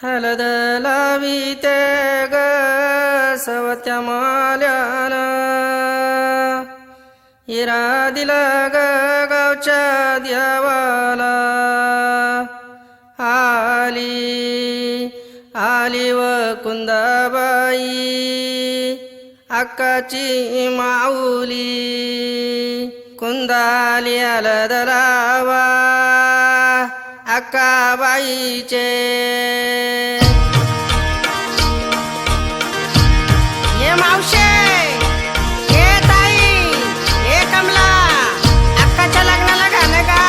हलद लाविते ग सवत्या माल्यानं हिरा दिला ग गावच्या देवाला आली व कुंदाबाई अक्काची माऊली कुंदाली हलद लावा अक्काबाईचे ये मावशे ये ताई ये कमला अक्काच्या लग्नाला गाणं गा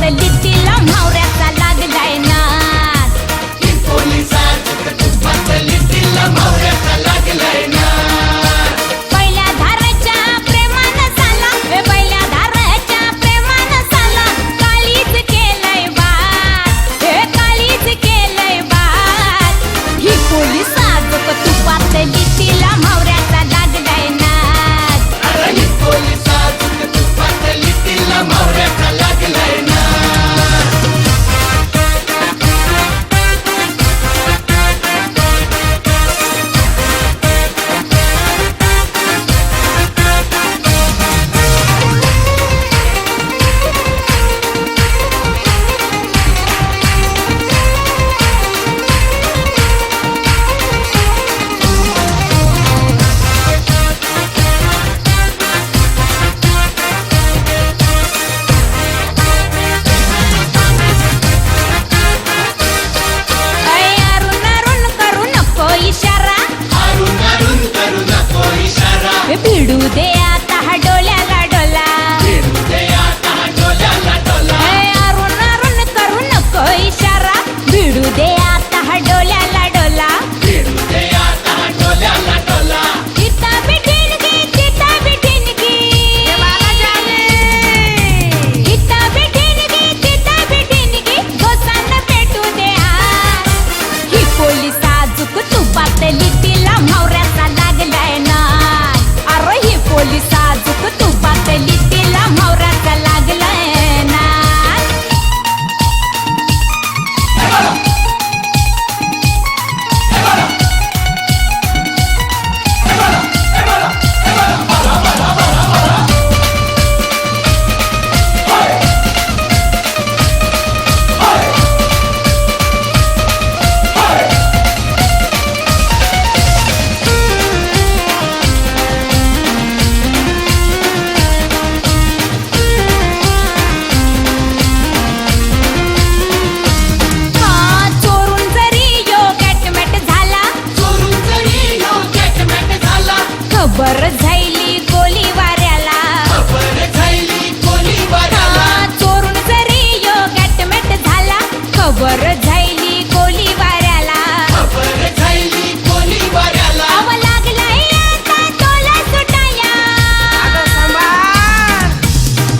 लिटीला म्हावऱ्याचा लागलाय नाद लिटीला म्हावऱ्याचा लागलाय नाद पहिल्या धाराच्या प्रेमानं साला पहिल्या धाराच्या प्रेमानं साला काळीच केलंय बात हे काळीच केलंय बात ही पोलीस साजूक तुपात लिटीला म्हावऱ्याचा लागलाय नाद अरे ही पोलीस साजूक तुपात लिटीला म्हावऱ्याचा लागलाय नाद भिडू दे आता हा डोल्याला डोला अरुण अरुण करू नको इशारा भिडू दे आता हा डोल्याला डोला चिता बिठीन गी चिता बिठीन गी चिता बिठीन गी चिता बिठीन गी घोसांना पेटू दे आज ही पोलीस साजूक तुपात लिटीला म्हावऱ्याचा लागलाय ना पोलीस साजूक तुपात लिटीला म्हावऱ्याचा लागलाय नाद खबर झाली गोली वाऱ्याला चोरून जरी यो गॅटमॅट झाला खबर झाली गोली वाऱ्याला अव लागलाय आता तोला सुटाया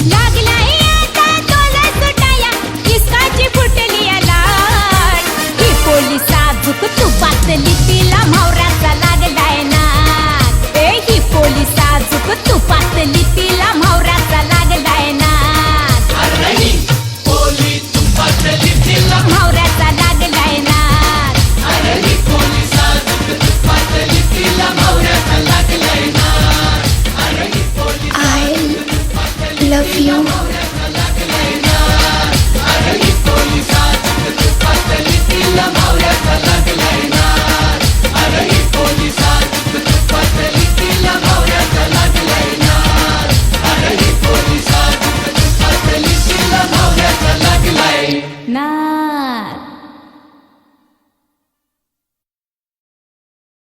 लागलाय आता तोला सुटाया किसकाची फुटली लाट ही पोलीस साजूक तुपात लिटीला म्हावऱ्याचा लागलाय ना ही पोलीस साजूक तुपात लिटीला